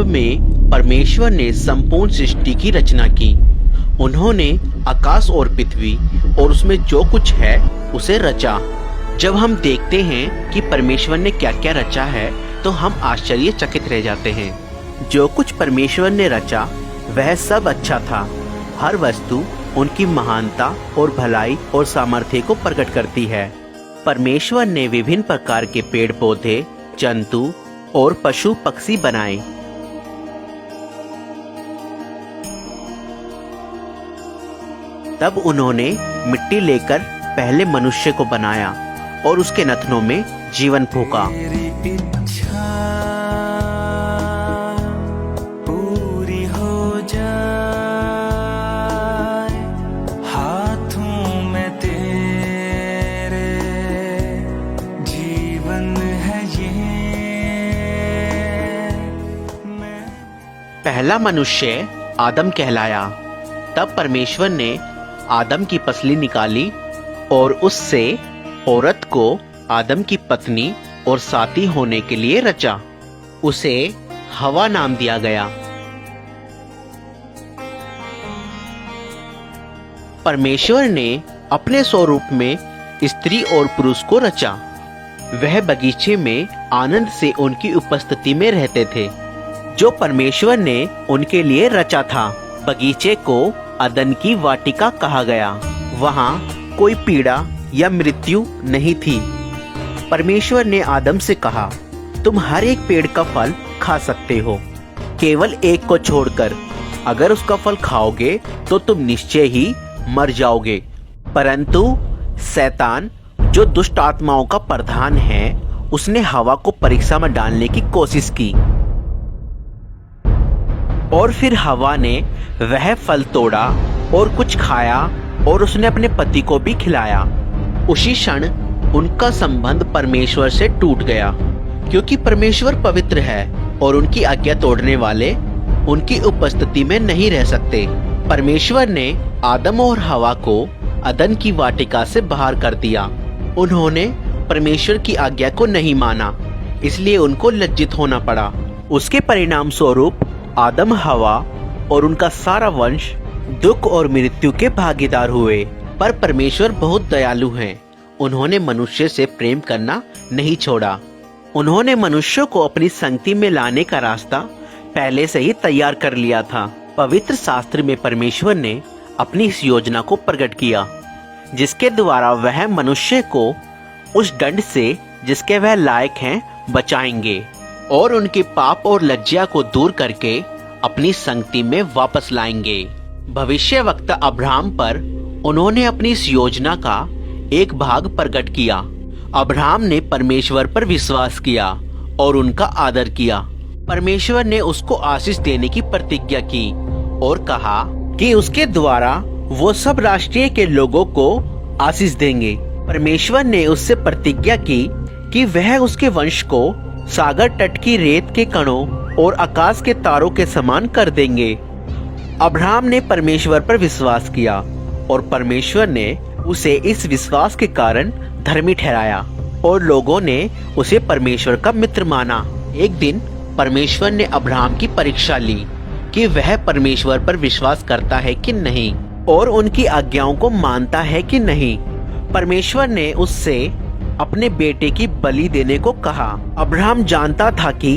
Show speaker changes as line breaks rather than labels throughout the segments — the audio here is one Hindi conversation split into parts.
प्रारंभ में परमेश्वर ने संपूर्ण सृष्टि की रचना की। उन्होंने आकाश और पृथ्वी और उसमें जो कुछ है उसे रचा। जब हम देखते हैं कि परमेश्वर ने क्या क्या रचा है तो हम आश्चर्यचकित रह जाते हैं। जो कुछ परमेश्वर ने रचा वह सब अच्छा था। हर वस्तु उनकी महानता और भलाई और सामर्थ्य को प्रकट करती है। परमेश्वर ने विभिन्न प्रकार के पेड़ पौधे, जंतु और पशु पक्षी बनाए। तब उन्होंने मिट्टी लेकर पहले मनुष्य को बनाया और उसके नथनों में जीवन फूंका।
पूरी हो जाए, हाथों में तेरे जीवन है ये।
पहला मनुष्य आदम कहलाया। तब परमेश्वर ने आदम की पसली निकाली और उससे औरत को आदम की पत्नी और साथी होने के लिए रचा। उसे हवा नाम दिया गया। परमेश्वर ने अपने स्वरूप में स्त्री और पुरुष को रचा। वह बगीचे में आनंद से उनकी उपस्थिति में रहते थे जो परमेश्वर ने उनके लिए रचा था। बगीचे को अदन की वाटिका कहा गया। वहां कोई पीड़ा या मृत्यु नहीं थी। परमेश्वर ने आदम से कहा, तुम हर एक पेड़ का फल खा सकते हो, केवल एक को छोड़कर। अगर उसका फल खाओगे तो तुम निश्चय ही मर जाओगे। परंतु शैतान, जो दुष्ट आत्माओं का प्रधान है, उसने हवा को परीक्षा में डालने की कोशिश की और फिर हवा ने वह फल तोड़ा और कुछ खाया और उसने अपने पति को भी खिलाया। उसी क्षण उनका संबंध परमेश्वर से टूट गया, क्योंकि परमेश्वर पवित्र है और उनकी आज्ञा तोड़ने वाले उनकी उपस्थिति में नहीं रह सकते। परमेश्वर ने आदम और हवा को अदन की वाटिका से बाहर कर दिया। उन्होंने परमेश्वर की आज्ञा को नहीं माना, इसलिए उनको लज्जित होना पड़ा। उसके परिणाम स्वरूप आदम, हवा और उनका सारा वंश दुख और मृत्यु के भागीदार हुए। पर परमेश्वर बहुत दयालु हैं। उन्होंने मनुष्य से प्रेम करना नहीं छोड़ा। उन्होंने मनुष्य को अपनी संगति में लाने का रास्ता पहले से ही तैयार कर लिया था। पवित्र शास्त्र में परमेश्वर ने अपनी इस योजना को प्रकट किया, जिसके द्वारा वह मनुष्य को उस दंड से जिसके वह लायक हैं बचाएंगे और उनके पाप और लज्जा को दूर करके अपनी संगति में वापस लाएंगे। भविष्यवक्ता अब्राहम पर उन्होंने अपनी इस योजना का एक भाग प्रकट किया। अब्राहम ने परमेश्वर पर विश्वास किया और उनका आदर किया। परमेश्वर ने उसको आशीष देने की प्रतिज्ञा की और कहा कि उसके द्वारा वो सब राष्ट्रीय के लोगों को आशीष देंगे। परमेश्वर ने उससे प्रतिज्ञा की कि वह उसके वंश को सागर तट की रेत के कणों और आकाश के तारों के समान कर देंगे। अब्राहम ने परमेश्वर पर विश्वास किया और परमेश्वर ने उसे इस विश्वास के कारण धर्मी ठहराया और लोगों ने उसे परमेश्वर का मित्र माना। एक दिन परमेश्वर ने अब्राहम की परीक्षा ली कि वह परमेश्वर पर विश्वास करता है कि नहीं और उनकी आज्ञाओं को मानता है कि नहीं। परमेश्वर ने उससे अपने बेटे की बलि देने को कहा। अब्राहम जानता था कि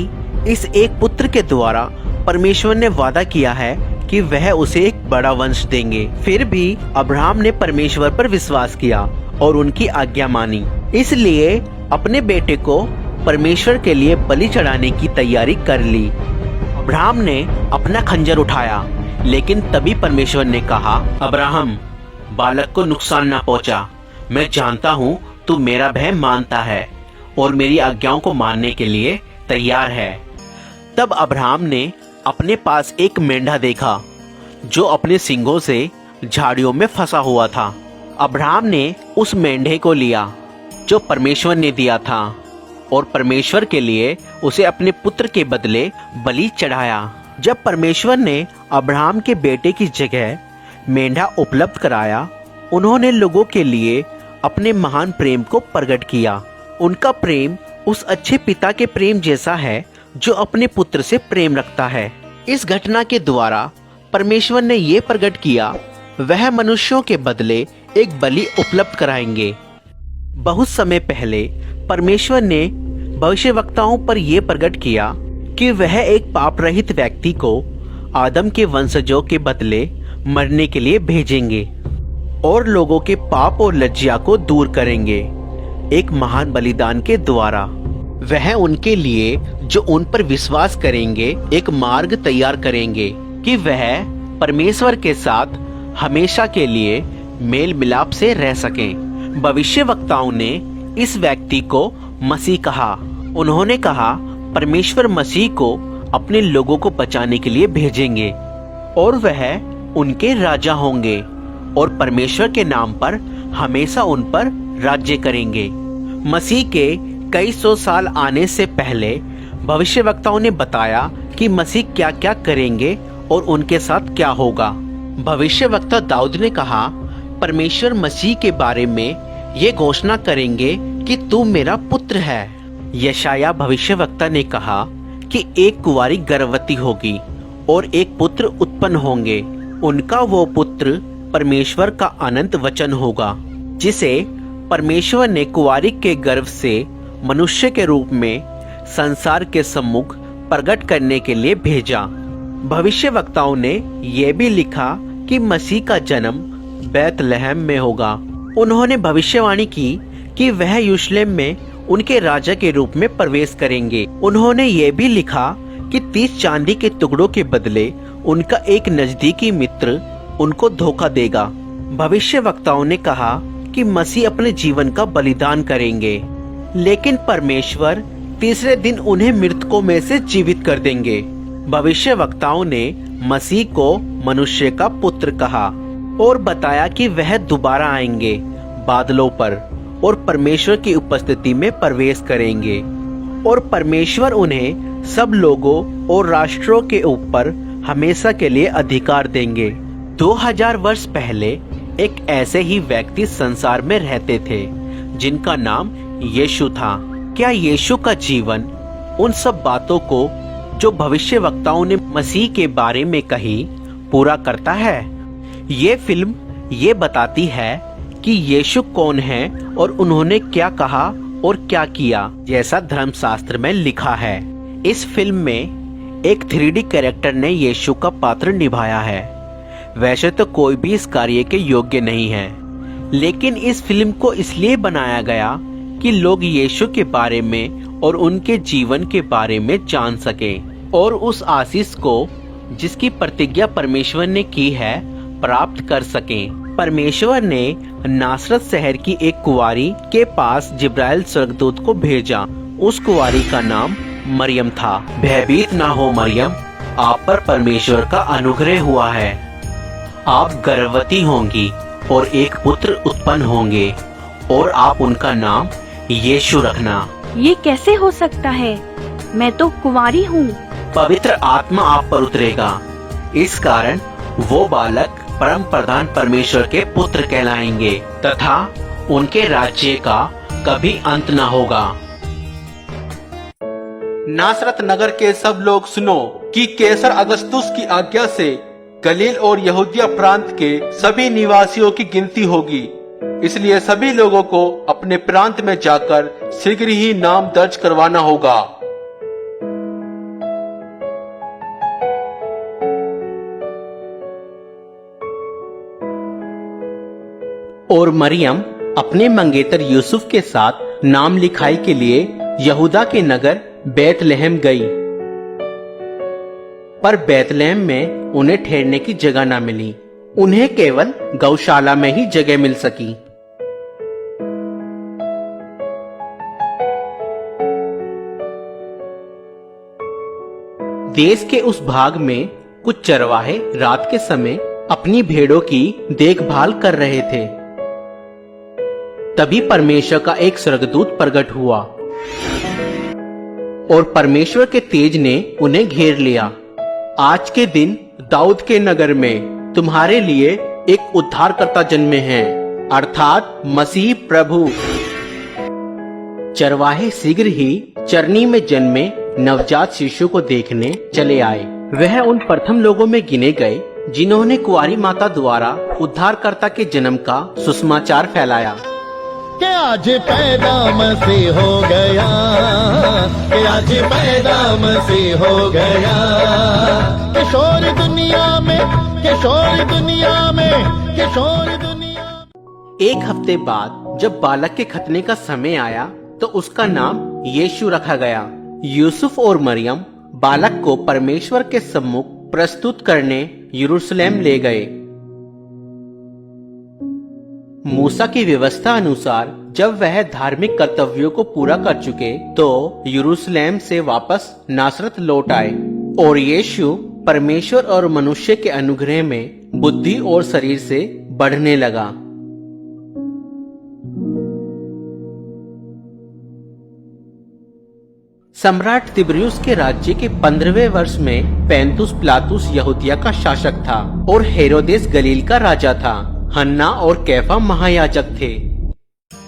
इस एक पुत्र के द्वारा परमेश्वर ने वादा किया है कि वह उसे एक बड़ा वंश देंगे। फिर भी अब्राहम ने परमेश्वर पर विश्वास किया और उनकी आज्ञा मानी, इसलिए अपने बेटे को परमेश्वर के लिए बलि चढ़ाने की तैयारी कर ली। अब्राहम ने अपना खंजर उठाया, लेकिन तभी परमेश्वर ने कहा, अब्राहम, बालक को नुकसान ना पहुंचा। मैं जानता हूँ तू मेरा भय मानता है और मेरी आज्ञाओं को मानने के लिए तैयार है। तब अब्राहम ने अपने पास एक मेंढा देखा जो अपने सींगों से झाड़ियों में फंसा हुआ था। अब्राहम ने उस मेंढे को लिया जो परमेश्वर ने दिया था और परमेश्वर के लिए उसे अपने पुत्र के बदले बलि चढ़ाया। जब परमेश्वर ने अब्राहम के बेटे की जगह मेंढा उपलब्ध कराया, उन्होंने लोगों के लिए अपने महान प्रेम को प्रकट किया। उनका प्रेम उस अच्छे पिता के प्रेम जैसा है जो अपने पुत्र से प्रेम रखता है। इस घटना के द्वारा परमेश्वर ने ये प्रकट किया वह मनुष्यों के बदले एक बलि उपलब्ध कराएंगे। बहुत समय पहले परमेश्वर ने भविष्यवक्ताओं पर यह प्रकट किया कि वह एक पाप रहित व्यक्ति को आदम के वंशजों के बदले मरने के लिए भेजेंगे और लोगों के पाप और लज्जा को दूर करेंगे एक महान बलिदान के द्वारा। वह उनके लिए जो उन पर विश्वास करेंगे एक मार्ग तैयार करेंगे कि वह परमेश्वर के साथ हमेशा के लिए मेल मिलाप से रह सकें। भविष्यवक्ताओं ने इस व्यक्ति को मसीह कहा। उन्होंने कहा परमेश्वर मसीह को अपने लोगों को बचाने के लिए भेजेंगे और वह उनके राजा होंगे और परमेश्वर के नाम पर हमेशा उन पर राज्य करेंगे। मसीह के कई सौ साल आने से पहले भविष्यवक्ताओं ने बताया कि मसीह क्या क्या करेंगे और उनके साथ क्या होगा। भविष्यवक्ता दाऊद ने कहा परमेश्वर मसीह के बारे में ये घोषणा करेंगे कि तू मेरा पुत्र है। यशाया भविष्यवक्ता ने कहा कि एक कुंवारी गर्भवती होगी और एक पुत्र उत्पन्न होंगे। उनका वो पुत्र परमेश्वर का अनंत वचन होगा जिसे परमेश्वर ने कुंवारी के गर्भ से मनुष्य के रूप में संसार के सम्मुख प्रकट करने के लिए भेजा। भविष्यवक्ताओं ने यह भी लिखा कि मसीह का जन्म बैतलहम में होगा। उन्होंने भविष्यवाणी की कि वह यरूशलेम में उनके राजा के रूप में प्रवेश करेंगे। उन्होंने ये भी लिखा कि 30 चांदी के टुकड़ों के बदले उनका एक नजदीकी मित्र उनको धोखा देगा। भविष्यवक्ताओं ने कहा कि मसीह अपने जीवन का बलिदान करेंगे, लेकिन परमेश्वर तीसरे दिन उन्हें मृतकों में से जीवित कर देंगे। भविष्यवक्ताओं ने मसीह को मनुष्य का पुत्र कहा और बताया कि वह दोबारा आएंगे बादलों पर और परमेश्वर की उपस्थिति में प्रवेश करेंगे और परमेश्वर उन्हें सब लोगों और राष्ट्रों के ऊपर हमेशा के लिए अधिकार देंगे। 2000 वर्ष पहले एक ऐसे ही व्यक्ति संसार में रहते थे जिनका नाम यीशु था। क्या यीशु का जीवन उन सब बातों को जो भविष्यवक्ताओं ने मसीह के बारे में कही पूरा करता है? ये फिल्म ये बताती है कि यीशु कौन है और उन्होंने क्या कहा और क्या किया, जैसा धर्मशास्त्र में लिखा है। इस फिल्म में एक 3D कैरेक्टर ने यीशु का पात्र निभाया है। वैसे तो कोई भी इस कार्य के योग्य नहीं है, लेकिन इस फिल्म को इसलिए बनाया गया कि लोग यीशु के बारे में और उनके जीवन के बारे में जान सकें और उस आशीष को जिसकी प्रतिज्ञा परमेश्वर ने की है प्राप्त कर सकें। परमेश्वर ने नासरत शहर की एक कुंवारी के पास जिब्राइल स्वर्गदूत को भेजा। उस कुंवारी का नाम मरियम था। भयभीत ना हो मरियम, आप पर परमेश्वर का अनुग्रह हुआ है। आप गर्भवती होंगी और एक पुत्र उत्पन्न होंगे और आप उनका नाम यीशु रखना।
ये कैसे हो सकता है? मैं तो कुंवारी हूँ।
पवित्र आत्मा आप पर उतरेगा, इस कारण वो बालक परम प्रधान परमेश्वर के पुत्र कहलाएंगे तथा उनके राज्य का कभी अंत न होगा।
नासरत नगर के सब लोग सुनो कि कैसर अगस्तुस की आज्ञा से गलील और यहूदिया प्रांत के सभी निवासियों की गिनती होगी। इसलिए सभी लोगों को अपने प्रांत में जाकर शीघ्र ही नाम दर्ज करवाना होगा।
और मरियम अपने मंगेतर यूसुफ के साथ नाम लिखाई के लिए यहूदा के नगर बैतलहम गई, पर बैतलहम में उन्हें ठहरने की जगह न मिली। उन्हें केवल गौशाला में ही जगह मिल सकी। देश के उस भाग में कुछ चरवाहे रात के समय अपनी भेड़ों की देखभाल कर रहे थे। तभी परमेश्वर का एक स्वर्गदूत प्रकट हुआ और परमेश्वर के तेज ने उन्हें घेर लिया। आज के दिन दाऊद के नगर में तुम्हारे लिए एक उद्धारकर्ता जन्मे हैं, अर्थात मसीह प्रभु। चरवाहे शीघ्र ही चरनी में जन्मे नवजात शिशु को देखने चले आए। वह उन प्रथम लोगों में गिने गए जिन्होंने कुंवारी माता द्वारा उद्धारकर्ता के जन्म का सुसमाचार फैलाया।
कि आज पैदा मसीह हो गया, कि आज पैदा मसीह हो गया। किशोर दुनिया में, किशोर दुनिया में, किशोर दुनिया।
एक हफ्ते बाद जब बालक के खतने का समय आया तो उसका नाम यीशु रखा गया। यूसुफ और मरियम बालक को परमेश्वर के सम्मुख प्रस्तुत करने यरूशलेम ले गए। मूसा की व्यवस्था अनुसार जब वह धार्मिक कर्तव्यों को पूरा कर चुके तो यरूशलेम से वापस नासरत लौट आए और यीशु परमेश्वर और मनुष्य के अनुग्रह में बुद्धि और शरीर से बढ़ने लगा। सम्राट तिब्रियुस के राज्य के 15वें वर्ष में पैंतुस पिलातुस यहूदिया का शासक था और हेरोदेस गलील का राजा था। हन्ना और कैफा महायाजक थे।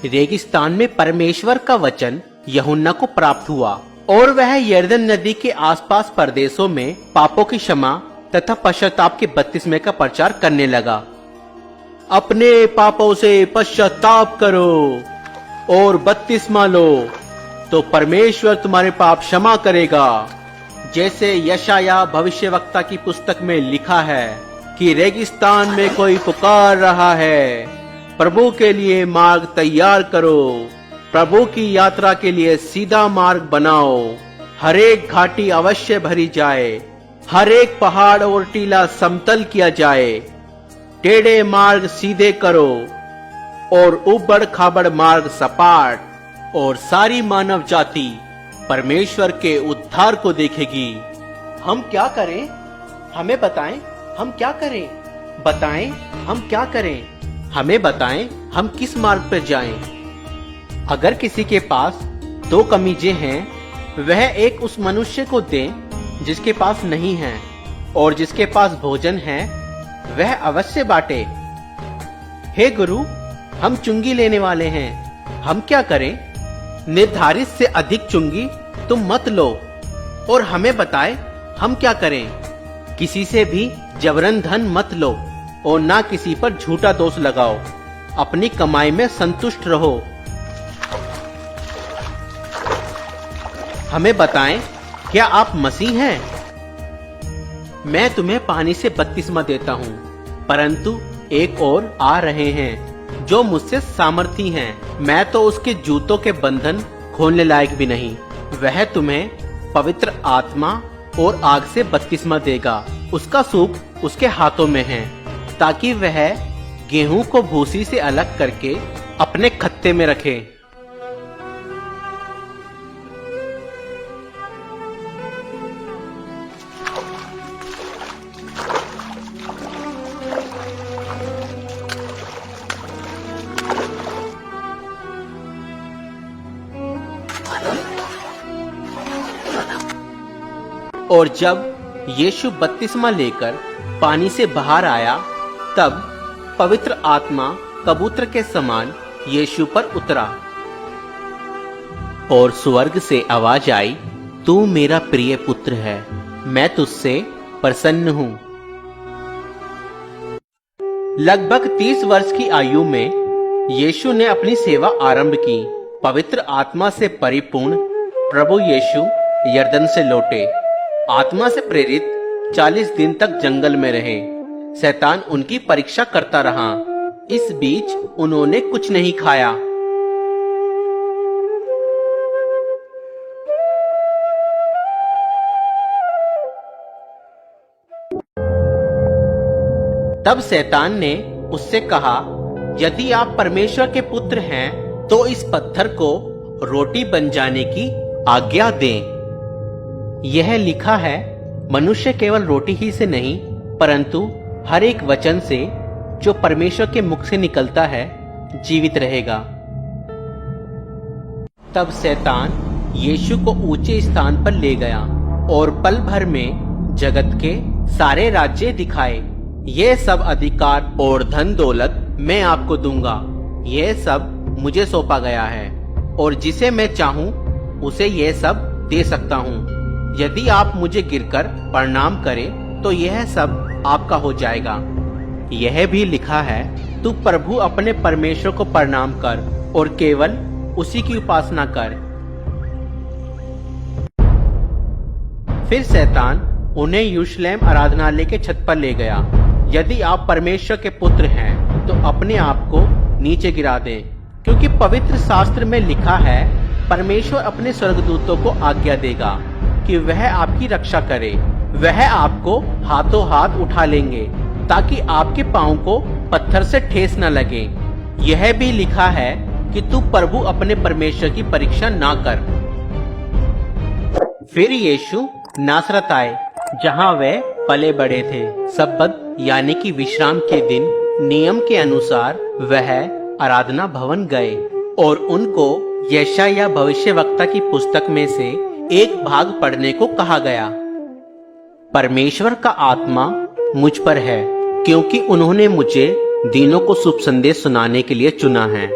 रेगिस्तान में परमेश्वर का वचन यूहन्ना को प्राप्त हुआ और वह यरदन नदी के आसपास प्रदेशों में पापों की क्षमा तथा पश्चाताप के बपतिस्मे का प्रचार करने लगा। अपने पापों से पश्चाताप करो और बपतिस्मा लो तो परमेश्वर तुम्हारे पाप क्षमा करेगा। जैसे यशाया भविष्यवक्ता की पुस्तक में लिखा है कि रेगिस्तान में कोई पुकार रहा है, प्रभु के लिए मार्ग तैयार करो, प्रभु की यात्रा के लिए सीधा मार्ग बनाओ। हर एक घाटी अवश्य भरी जाए, हर एक पहाड़ और टीला समतल किया जाए। टेढ़े मार्ग सीधे करो और उबड़ खाबड़ मार्ग सपाट, और सारी मानव जाति परमेश्वर के उद्धार को देखेगी। हम क्या करें? हमें बताएं, हम क्या करें? बताएं, हम क्या करें? हमें बताएं, हम किस मार्ग पर जाएं? अगर किसी के पास 2 कमीजें हैं, वह एक उस मनुष्य को दें जिसके पास नहीं है, और जिसके पास भोजन है वह अवश्य बांटे। हे गुरु, हम चुंगी लेने वाले हैं, हम क्या करें? निर्धारित से अधिक चुंगी तुम मत लो, और हमें बताए हम क्या करें? किसी से भी जबरन धन मत लो और ना किसी पर झूठा दोष लगाओ। अपनी कमाई में संतुष्ट रहो। हमें बताएं, क्या आप मसीह हैं? मैं तुम्हें पानी से बपतिस्मा देता हूँ, परंतु एक और आ रहे हैं जो मुझसे सामर्थी हैं। मैं तो उसके जूतों के बंधन खोलने लायक भी नहीं। वह तुम्हें पवित्र आत्मा और आग से बपतिस्मा देगा। उसका सूप उसके हाथों में है, ताकि वह गेहूं को भूसी से अलग करके अपने खत्ते में रखे। और जब यीशु बपतिस्मा लेकर पानी से बाहर आया, तब पवित्र आत्मा कबूतर के समान यीशु पर उतरा और स्वर्ग से आवाज आई, तू मेरा प्रिय पुत्र है, मैं तुझसे प्रसन्न हूँ। लगभग 30 वर्ष की आयु में यीशु ने अपनी सेवा आरंभ की। पवित्र आत्मा से परिपूर्ण प्रभु यीशु यरदन से लौटे। आत्मा से प्रेरित 40 दिन तक जंगल में रहे। शैतान उनकी परीक्षा करता रहा। इस बीच उन्होंने कुछ नहीं खाया। तब शैतान ने उससे कहा, यदि आप परमेश्वर के पुत्र हैं तो इस पत्थर को रोटी बन जाने की आज्ञा दें। यह लिखा है, मनुष्य केवल रोटी ही से नहीं परंतु हर एक वचन से जो परमेश्वर के मुख से निकलता है जीवित रहेगा। तब शैतान यीशु को ऊंचे स्थान पर ले गया और पल भर में जगत के सारे राज्य दिखाए। ये सब अधिकार और धन दौलत मैं आपको दूंगा। यह सब मुझे सौंपा गया है और जिसे मैं चाहूं उसे यह सब दे सकता हूं। यदि आप मुझे गिरकर प्रणाम करें तो यह सब आपका हो जाएगा। यह भी लिखा है, तू प्रभु अपने परमेश्वर को प्रणाम कर और केवल उसी की उपासना कर। फिर शैतान उन्हें यरूशलेम आराधनालय के छत पर ले गया। यदि आप परमेश्वर के पुत्र हैं तो अपने आप को नीचे गिरा दें, क्योंकि पवित्र शास्त्र में लिखा है, परमेश्वर अपने स्वर्गदूतों को आज्ञा देगा कि वह आपकी रक्षा करे। वह आपको हाथों हाथ उठा लेंगे ताकि आपके पांव को पत्थर से ठेस न लगे। यह भी लिखा है कि तू प्रभु अपने परमेश्वर की परीक्षा ना कर। फिर यीशु नासरत आए, जहाँ वे पले बड़े थे। सब्बत यानी कि विश्राम के दिन नियम के अनुसार वह आराधना भवन गए और उनको यशायाह भविष्यवक्ता की पुस्तक में से एक भाग पढ़ने को कहा गया। परमेश्वर का आत्मा मुझ पर है, क्योंकि उन्होंने मुझे दीनों को शुभ संदेश सुनाने के लिए चुना है।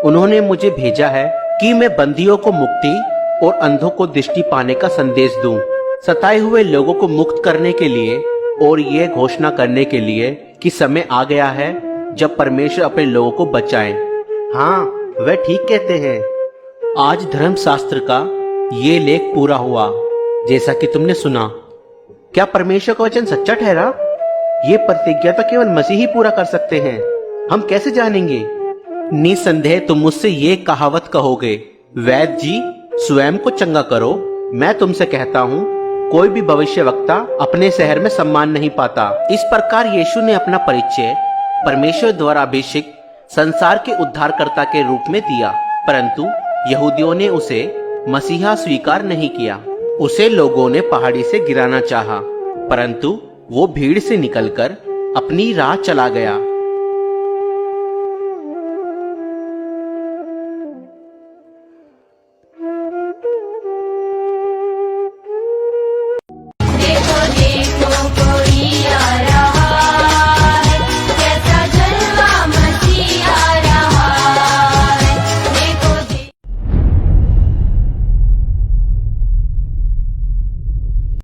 उन्होंने मुझे भेजा है कि मैं बंदियों को मुक्ति और अंधों को दृष्टि पाने का संदेश दूं, सताए हुए लोगों को मुक्त करने के लिए और ये घोषणा करने के लिए कि समय आ गया है जब परमेश्वर अपने लोगों को बचाए। हाँ, वह ठीक कहते हैं। आज धर्मशास्त्र का ये लेख पूरा हुआ, जैसा कि तुमने सुना। क्या परमेश्वर का वचन सच्चा ठहरा? ये प्रतिज्ञा तो केवल मसीह ही पूरा कर सकते हैं। हम कैसे जानेंगे? निसंदेह तुम मुझसे ये कहावत कहोगे, वैद्य जी स्वयं को चंगा करो। मैं तुमसे कहता हूँ, कोई भी भविष्यवक्ता अपने शहर में सम्मान नहीं पाता। इस प्रकार यीशु ने अपना परिचय परमेश्वर द्वारा अभिषिक्त संसार के उद्धारकर्ता के रूप में दिया, परंतु यहूदियों ने उसे मसीहा स्वीकार नहीं किया। उसे लोगों ने पहाड़ी से गिराना चाहा, परंतु वो भीड़ से निकलकर अपनी राह चला गया।